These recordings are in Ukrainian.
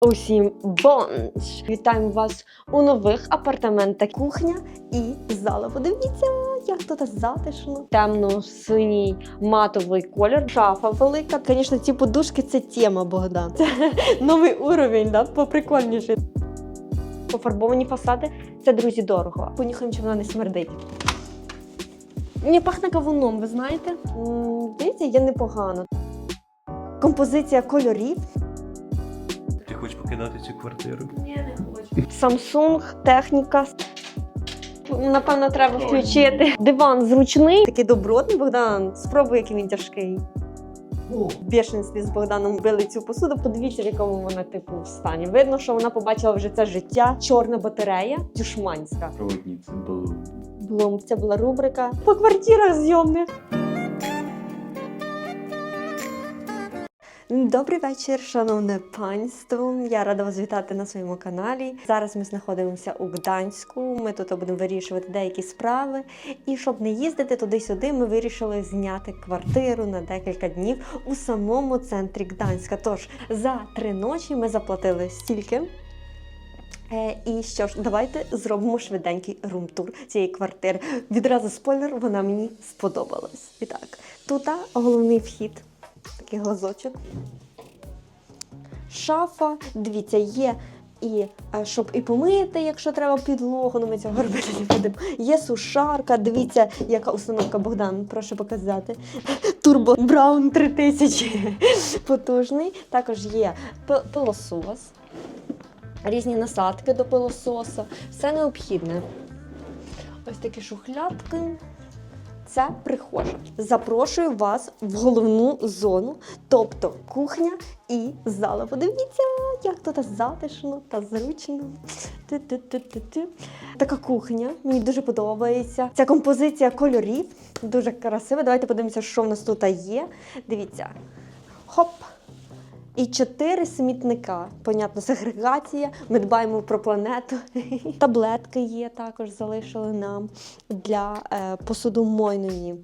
Усім бонж! Вітаємо вас у нових апартаментах. Кухня і зала. Подивіться, як тут затишно. Темно-синій матовий колір, шафа велика. Звісно, ці подушки – це тема, Богдан. Це новий уровень, да? Поприкольніше. Пофарбовані фасади – це, друзі, дорого. Понюхаємо, чи вона не смердить. Мені пахне кавуном, ви знаєте? Дивіться, є непогано. Композиція кольорів. Ти хочеш покидати цю квартиру? Ні, не хочу. Samsung, техніка. Напевно, треба включити. Диван зручний. Такий добротний, Богдан. Спробуй, який він тяжкий. В бешенстві з Богданом били цю посуду. Подивіться, в якому вона типу в стані. Видно, що вона побачила вже це життя. Чорна батарея, дюшманська. Проводниця було. Блум, це була рубрика по квартирах зйомних. Добрий вечір, шановне панство. Я рада вас вітати на своєму каналі. Зараз ми знаходимося у Гданську. Ми тут будемо вирішувати деякі справи. І щоб не їздити туди-сюди, ми вирішили зняти квартиру на декілька днів у самому центрі Гданська. Тож, за 3 ночі ми заплатили стільки. І що ж, давайте зробимо швиденький рум-тур цієї квартири. Відразу спойлер, вона мені сподобалась. І так, тут головний вхід. Такий глазочок. Шафа, дивіться, є і щоб і помити, якщо треба підлогу, ми цього робити не будемо. Є сушарка, дивіться, яка установка, Богдан, прошу показати. Turbo Brown 3000, потужний. Також є пилосос, різні насадки до пилососа, все необхідне. Ось такі шухлядки. Це прихожа. Запрошую вас в головну зону, тобто кухня і зала. Подивіться, як тут затишно та зручно. Така кухня, мені дуже подобається. Ця композиція кольорів дуже красива. Давайте подивимося, що в нас тут є. Дивіться. Хоп! І 4 смітника. Понятно, сегрегація. Ми дбаємо про планету. Таблетки є, також залишили нам для посудомийної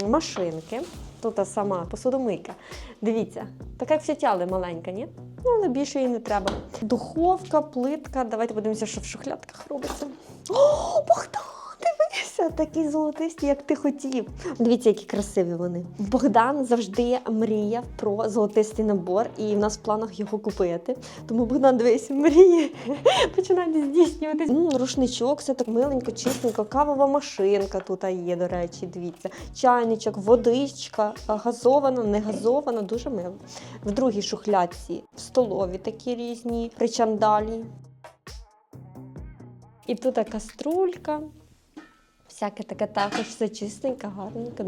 машинки. Тут сама посудомийка. Дивіться, така як сітяли маленька, ні? Ну, але більше її не треба. Духовка, плитка. Давайте подивимося, що в шухлядках робиться. О, Богдан! Дивися, такі золотисті, як ти хотів. Дивіться, які красиві вони. Богдан завжди мріяв про золотистий набор, і в нас в планах його купити. Тому Богдан, дивись, мріє, починає здійснюватись. Рушничок, все так миленько, чистенько. Кавова машинка тут є, до речі, дивіться. Чайничок, водичка, газована, не газована, дуже мило. В другій шухлядці столові такі різні, причандалі. І тут каструлька. Всяке таке також, все чистенько, гарненько.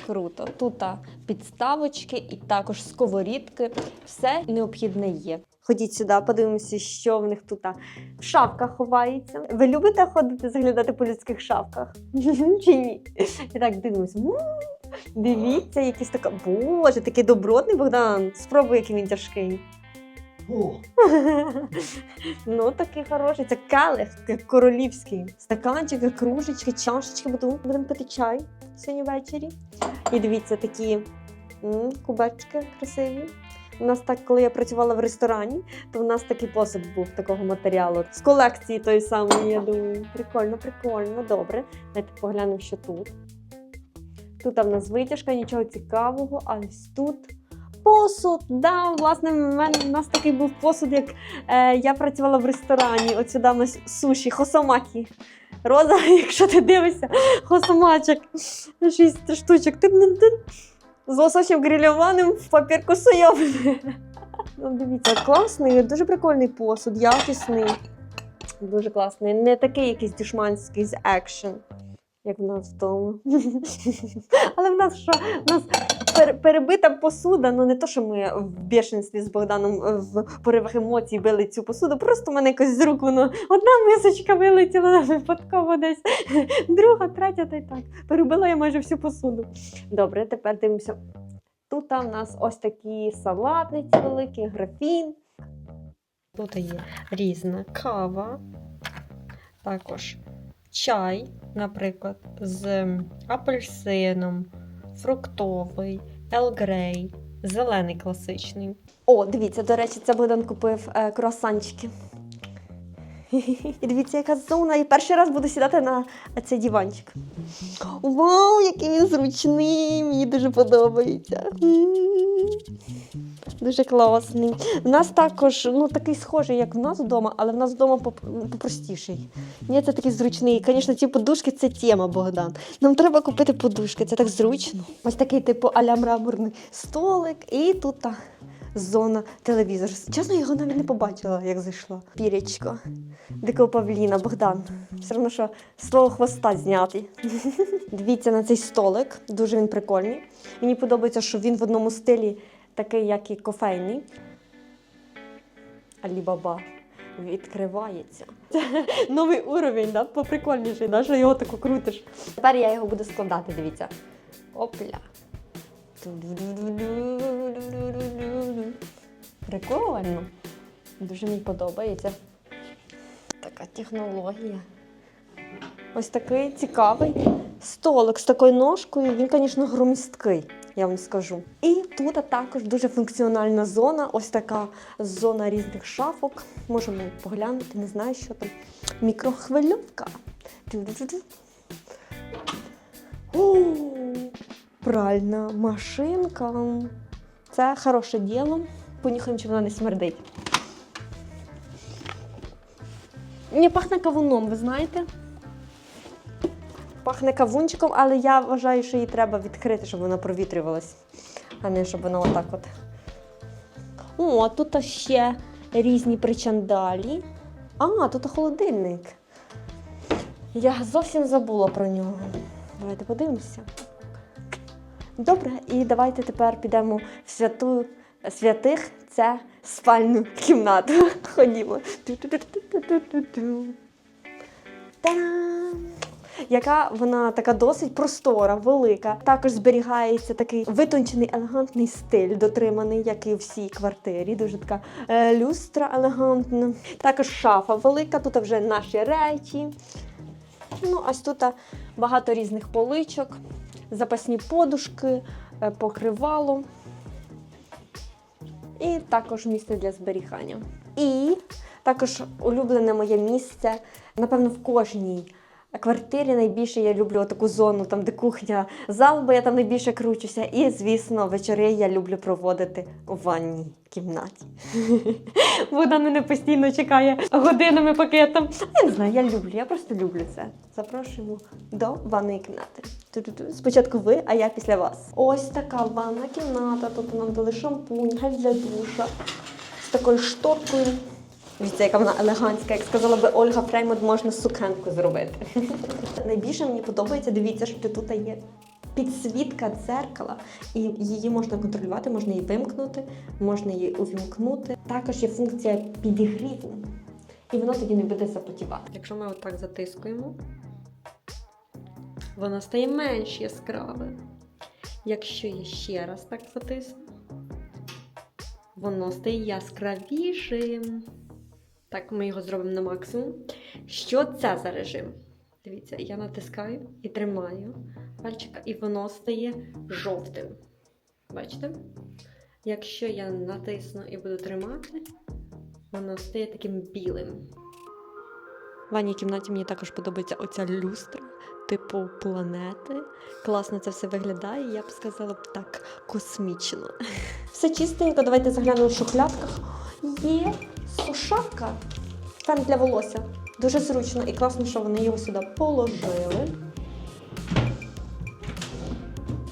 Круто. Тут підставочки і також сковорідки. Все необхідне є. Ходіть сюди, подивимося, що в них тут в шафках ховається. Ви любите ходити, заглядати по людських шафках? Чи ні? І так дивимося. Дивіться, якийсь така... Боже, такий добротний, Богдан. Спробуй, який він тяжкий. Ну, такий хороший. Це келих, королівський. Стаканчики, кружечки, чашечки. Будемо пити чай сьогодні ввечері. І дивіться, такі кубечки красиві. У нас так, коли я працювала в ресторані, то в нас такий посуд був такого матеріалу. З колекції той самої, я думаю. Прикольно, прикольно. Добре. Давайте поглянемо, що тут. Тут в нас витяжка, нічого цікавого, а ось тут посуд. Да, власне, у нас такий був посуд, як я працювала в ресторані. От сюди у нас суші, хосомакі. Роза, якщо ти дивишся, хосомачок. 6 штучок. З лососем грильованим в папірку соєвим. Ну, дивіться, класний, дуже прикольний посуд, якісний. Дуже класний. Не такий якийсь дюшманський з екшен, як в нас вдома. Але в нас що? В нас перебита посуда, ну не то, що ми в бешенстві з Богданом в поривах емоцій били цю посуду, просто в мене якось з рук воно, одна мисочка вилетіла випадково десь, друга, третя, та й так. Перебила я майже всю посуду. Добре, тепер дивимося. Тут в нас ось такі салатниці великі, графін. Тут є різна кава, також чай, наприклад, з апельсином, фруктовий, Earl Grey, Зелений класичний. О, дивіться, до речі, це Богдан купив круасанчики. І дивіться, яка зона. І перший раз буду сідати на цей диванчик. Вау, який він зручний! Мені дуже подобається. Дуже класний. У нас також, такий схожий, як в нас вдома, але в нас вдома попростіший. Ні, це такий зручний. Звісно, ці подушки – це тема, Богдан. Нам треба купити подушки, це так зручно. Ось такий, типу, а-ля мраморний столик. І тут зона телевізор. Чесно, я його навіть не побачила, як зайшла. Пірячко. Дикого павліна, Богдан. Все одно, що з свого хвоста знятий. Дивіться на цей столик. Дуже він прикольний. Мені подобається, що він в одному стилі такий, як і кофейний. Алі-баба відкривається. Це новий уровень, да? Поприкольніший, да? Що його тако крутиш. Тепер я його буду складати, дивіться. Опля. Прикольно. Дуже мені подобається. Така технологія. Ось такий цікавий столик з такою ножкою. Він, звісно, громісткий, я вам скажу. І тут також дуже функціональна зона. Ось така зона різних шафок. Можемо поглянути, не знаю, що там. Мікрохвильовка. О, пральна машинка. Це хороше діло. Понюхаємо, чи вона не смердить. Мені пахне кавуном, ви знаєте? Пахне кавунчиком, але я вважаю, що її треба відкрити, щоб вона провітрювалась, а не щоб вона отак от. О, тут ще різні причандалі. А, тут холодильник. Я зовсім забула про нього. Давайте подивимося. Добре, і давайте тепер підемо в святу святих, це спальну кімнату. Ходімо. Та-дам! Яка вона така досить простора, велика. Також зберігається такий витончений, елегантний стиль, дотриманий, як і в всій квартирі. Дуже така люстра елегантна. Також шафа велика, тут вже наші речі. Ось тут багато різних поличок, запасні подушки, покривало. І також місце для зберігання. І також улюблене моє місце, напевно, в кожній квартирі найбільше я люблю таку зону, там де кухня, зал, бо я там найбільше кручуся. І, звісно, вечори я люблю проводити у ванній кімнаті. Богдан мене постійно чекає годинами, поки я там. Я не знаю, я просто люблю це. Запрошуємо до ванної кімнати. Спочатку ви, а я після вас. Ось така ванна кімната, тут нам дали шампунь, гель для душа з такою шторкою. Дивіться, яка вона елегантська, як сказала би Ольга Фреймут, можна сукенку зробити. Найбільше мені подобається, дивіться, що тут є підсвітка дзеркала, і її можна контролювати, можна її вимкнути, можна її увімкнути. Також є функція підігріву, і воно тоді не буде запотівати. Якщо ми отак затискуємо, воно стає менш яскраве. Якщо я ще раз так затисну, воно стає яскравішим. Так, ми його зробимо на максимум. Що це за режим? Дивіться, я натискаю і тримаю пальчика, і воно стає жовтим. Бачите? Якщо я натисну і буду тримати, воно стає таким білим. В ванній кімнаті мені також подобається оця люстра, типу планети. Класно це все виглядає, я б сказала так, космічно. Все чистенько, давайте заглянемо в шухлядках. Є сушарка, фен для волосся. Дуже зручно і класно, що вони його сюди положили.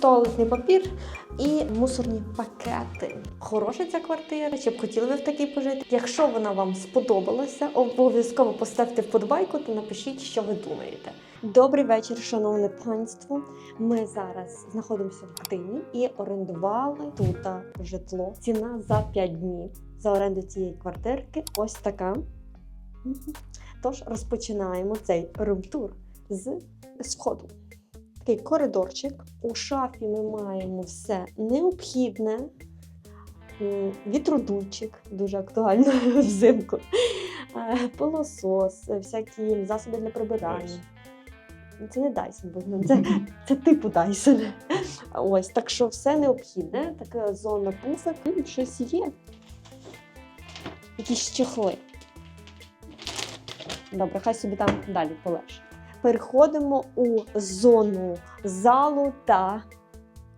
Туалетний папір і мусорні пакети. Хороша ця квартира, чи б хотіли ви в такій пожити? Якщо вона вам сподобалася, обов'язково поставте вподобайку та напишіть, що ви думаєте. Добрий вечір, шановне панство. Ми зараз знаходимося в Гдині і орендували тут житло. Ціна за 5 днів за оренду цієї квартирки ось така. Тож розпочинаємо цей рум-тур з сходу. Такий коридорчик. У шафі ми маємо все необхідне. Вітродувчик, дуже актуально взимку. Пилосос, всякі засоби для прибирання. Це не Dyson, Богдан, це типу Dyson. Ось, так що все необхідне. Така зона пуфик. Щось є. Якісь чехли. Добре, хай собі там далі полежить. Переходимо у зону залу та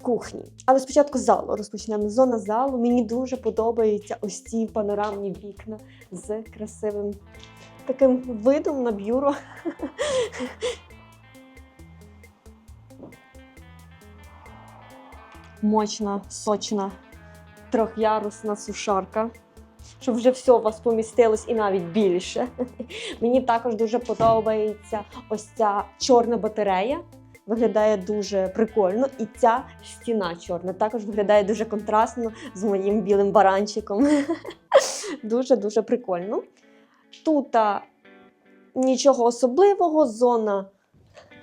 кухні. Але спочатку залу розпочнемо. Зона залу. Мені дуже подобаються ось ці панорамні вікна з красивим таким видом на бюро. Мощна, сочна, трьохярусна сушарка. Щоб вже все у вас помістилось і навіть більше. Мені також дуже подобається ось ця чорна батарея. Виглядає дуже прикольно. І ця стіна чорна також виглядає дуже контрастно з моїм білим баранчиком. Дуже-дуже прикольно. Тут нічого особливого, зона,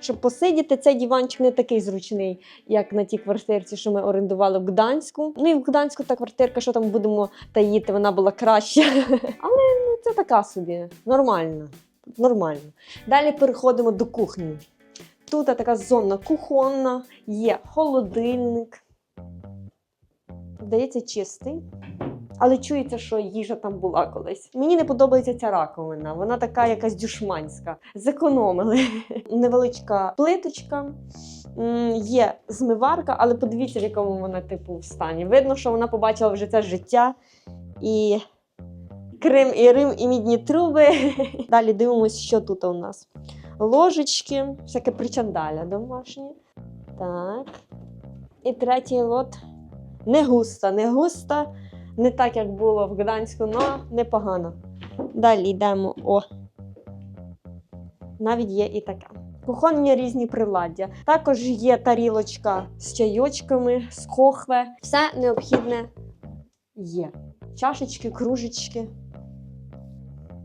щоб посидіти. Цей диванчик не такий зручний, як на тій квартирці, що ми орендували в Гданську. Ну і в Гданську та квартирка, що там будемо таїти, вона була краща. Але ну, це така собі, нормально. Далі переходимо до кухні. Тут така зона кухонна, є холодильник. Здається, чистий. Але чується, що їжа там була колись. Мені не подобається ця раковина. Вона така якась дюшманська. Зекономили. Невеличка плиточка. Є змиварка, але подивіться, в якому вона типу в стані. Видно, що вона побачила вже це життя. І Крим, і Рим, і мідні труби. Далі дивимося, що тут у нас. Ложечки, всяке причандаля домашнє. Так. І третій лот. Не густа. Не так, як було в Гданську, але непогано. Далі йдемо. Навіть є і таке. Кухонні різні приладдя. Також є тарілочка з чайочками, з кохве. Все необхідне є. Чашечки, кружечки.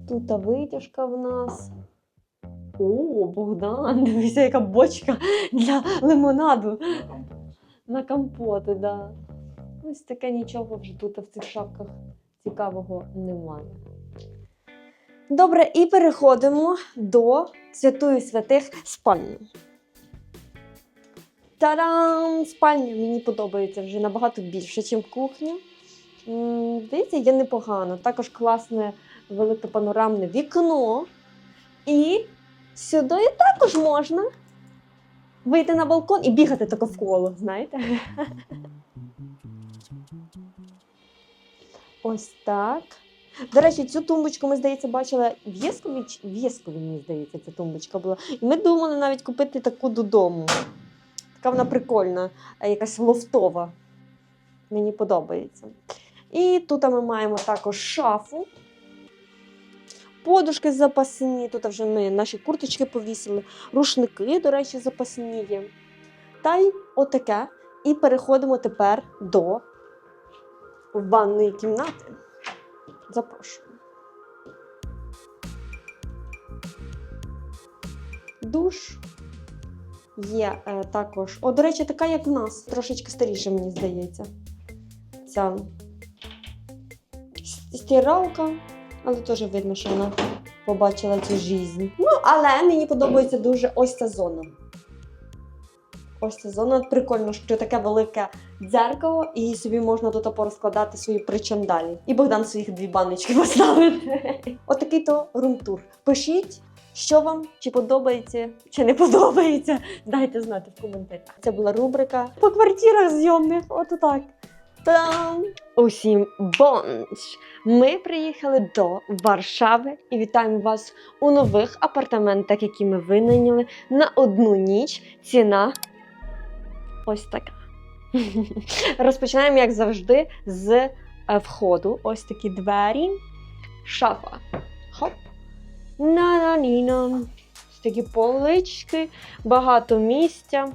Тут витяжка в нас. О, Богдан, дивися, яка бочка для лимонаду. На компоти, да. Ось таке нічого вже тут в цих шапках цікавого немає. Добре, і переходимо до святої святих спальні. Та-дам! Спальня мені подобається вже набагато більше, ніж кухня. Здається, є непогано. Також класне велике панорамне вікно. І сюди також можна вийти на балкон і бігати тако в коло, знаєте? Ось так. До речі, цю тумбочку ми, здається, бачили в Єскові, мені здається, ця тумбочка була. І ми думали навіть купити таку додому. Така вона прикольна, якась лофтова. Мені подобається. І тут ми маємо також шафу. Подушки запасні, тут вже ми наші курточки повісили. Рушники, до речі, запасні є. Та й отаке. І переходимо тепер до ванної кімнати. Запрошую. Душ. Є також. До речі, така, як в нас. Трошечки старіша, мені здається. Ця стиралка. Але теж видно, що вона побачила цю життя. Ну, але мені подобається дуже ось ця зона. Ось ця зона. Прикольно, що таке велике дзеркало, і собі можна тут порозкладати свої причандалі. І Богдан своїх 2 баночки поставить. Отакий-то румтур. Пишіть, що вам, чи подобається, чи не подобається. Дайте знати в коментарях. Це була рубрика по квартирах зйомних. Ото так. Та-дам! Усім бонч! Ми приїхали до Варшави і вітаємо вас у нових апартаментах, які ми винайняли на 1 ніч. Ціна ось така. Розпочинаємо, як завжди, з входу. Ось такі двері. Шафа. Хоп. На-на-ні-на. Ось такі полички. Багато місця.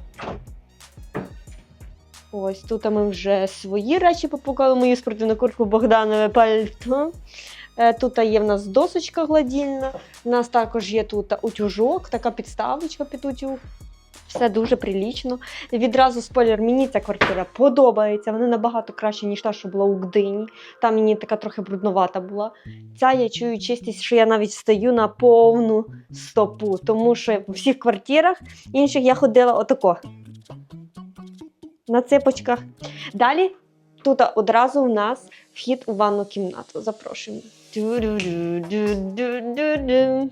Ось тут ми вже свої речі попукали, мою спортивну куртку, Богданове пальто. Тут є в нас досочка гладільна. У нас також є тут утюжок, така підставочка під утюг. Все дуже прилічно. Відразу спойлер, мені ця квартира подобається. Вона набагато краще, ніж та, що була у Гдині. Там мені така трохи брудновата була. Ця я чую чистість, що я навіть стою на повну стопу. Тому що в всіх квартирах інших я ходила отако. На ципочках. Далі тут одразу у нас вхід у ванну кімнату. Запрошуємо. Ду-ду-ду-ду-ду-ду.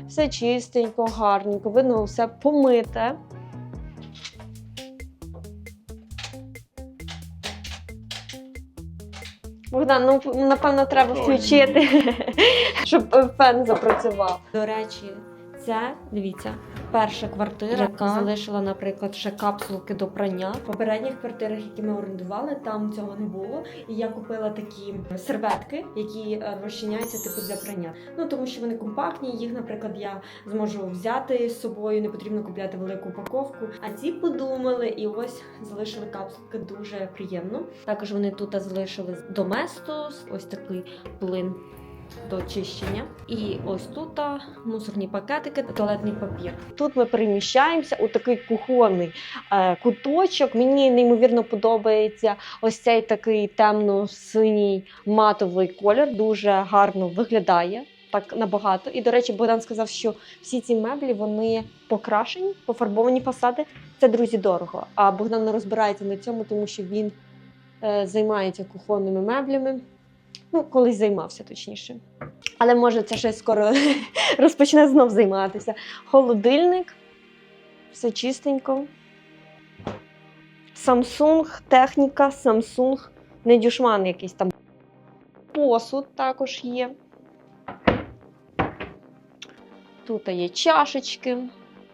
Все чистенько, гарненько, видно, все помите. Богдан, ну, напевно, треба включити, щоб фен запрацював. До речі, це, дивіться, перша квартира, яка залишила, наприклад, ще капсулки до прання. В попередніх квартирах, які ми орендували, там цього не було. І я купила такі серветки, які розчиняються типу для прання. Ну, тому що вони компактні, їх, наприклад, я зможу взяти з собою, не потрібно купляти велику упаковку. А ці подумали і ось залишили капсулки, дуже приємно. Також вони тут залишили Доместос, ось такий плин до очищення. І ось тут мусорні пакетики, туалетний папір. Тут ми переміщаємося у такий кухонний куточок. Мені неймовірно подобається ось цей такий темно-синій матовий колір. Дуже гарно виглядає. Так набагато. І, до речі, Богдан сказав, що всі ці меблі, вони покрашені, пофарбовані фасади. Це, друзі, дорого. А Богдан не розбирається на цьому, тому що він займається кухонними меблями. Ну, колись займався, точніше. Але, може, це ще скоро розпочне знов займатися. Холодильник. Все чистенько. Samsung, техніка, Samsung. Не дюшман якийсь там. Посуд також є. Тут є чашечки.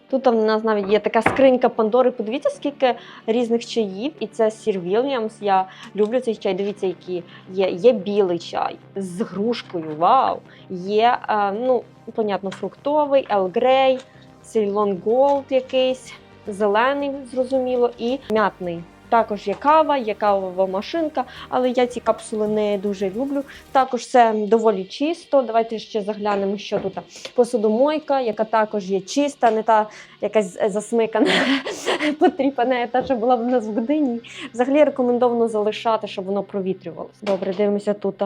Тут у нас навіть є така скринька Пандори. Подивіться, скільки різних чаїв. І це Сір Вільямс. Я люблю цей чай. Дивіться, які є. Є білий чай з грушкою. Вау! Є, ну, понятно, фруктовий, Earl Grey, Ceylon Gold якийсь, зелений, зрозуміло, і м'ятний. Також є кава, є кавова машинка, але я ці капсули не дуже люблю. Також все доволі чисто. Давайте ще заглянемо, що тут. Посудомойка, яка також є чиста, не та якась засмикана, потріпана, та, що була в нас в Гдині. Взагалі рекомендовано залишати, щоб воно провітрювалося. Добре, дивимося тут.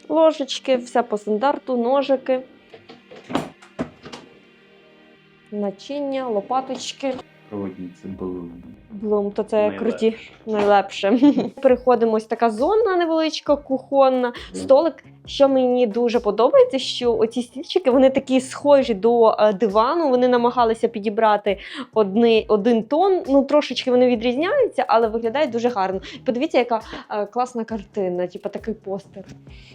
Ложечки, все по стандарту, ножики, начиння, лопаточки. Проводниця Блум, то це круті, найлепше. Переходимо, ось така зона невеличка, кухонна, столик. Що мені дуже подобається, що оці стільчики, вони такі схожі до дивану, вони намагалися підібрати один тон, ну трошечки вони відрізняються, але виглядають дуже гарно. Подивіться, яка класна картина, типу такий постер.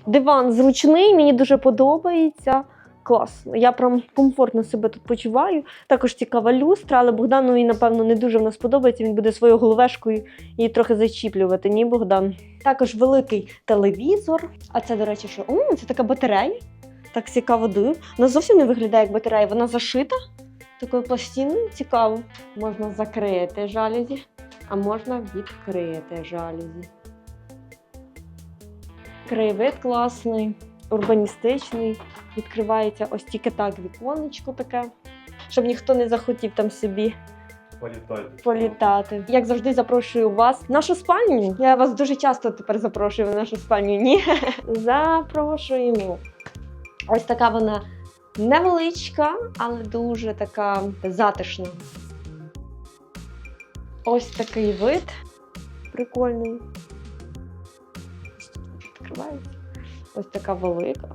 Диван зручний, мені дуже подобається. Класно. Я прям комфортно себе тут почуваю. Також цікава люстра, але Богданові, напевно, не дуже в нас подобається. Він буде своєю головешкою її трохи зачіплювати. Ні, Богдан? Також великий телевізор. А це, до речі, що? Це така батарея. Так цікаво диву. Вона зовсім не виглядає як батарея. Вона зашита такою пластиною. Цікаво. Можна закрити жалюзі, а можна відкрити жалюзі. Краєвид класний, урбаністичний. Відкривається ось тільки так віконечко таке, щоб ніхто не захотів там собі політати. Як завжди, запрошую вас в нашу спальню. Я вас дуже часто тепер запрошую в нашу спальню. Ні? Запрошуємо. Ось така вона невеличка, але дуже така затишна. Ось такий вид прикольний. Ось тут відкривається. Ось така велика.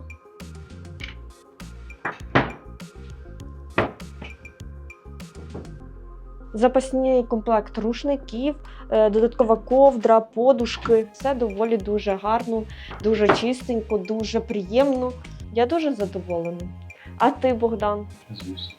Запасний комплект рушників, додаткова ковдра, подушки. Все доволі дуже гарно, дуже чистенько, дуже приємно. Я дуже задоволена. А ти, Богдан? Звісно.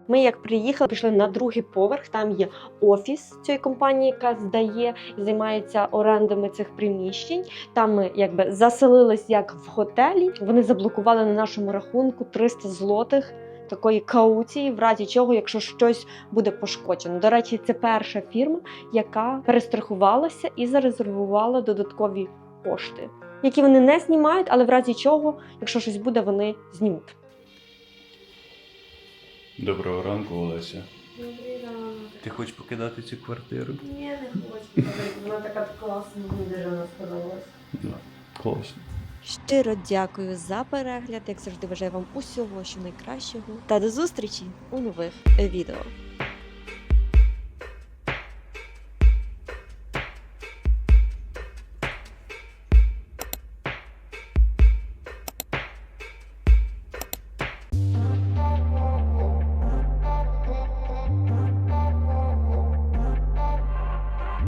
Ми як приїхали, пішли на другий поверх, там є офіс цієї компанії, яка здає і займається орендами цих приміщень. Там ми якби заселились як в готелі. Вони заблокували на нашому рахунку 300 злотих. Такої кауції, в разі чого, якщо щось буде пошкоджено. До речі, це перша фірма, яка перестрахувалася і зарезервувала додаткові кошти, які вони не знімають, але в разі чого, якщо щось буде, вони знімуть. Доброго ранку, Олеся. Добрий ранок. Ти хочеш покидати цю квартиру? Ні, не хочу. Вона така класна, мені дуже вона сподобалась. Да. Класно. Щиро дякую за перегляд. Як завжди, бажаю вам усього, що найкращого. Та до зустрічі у нових відео.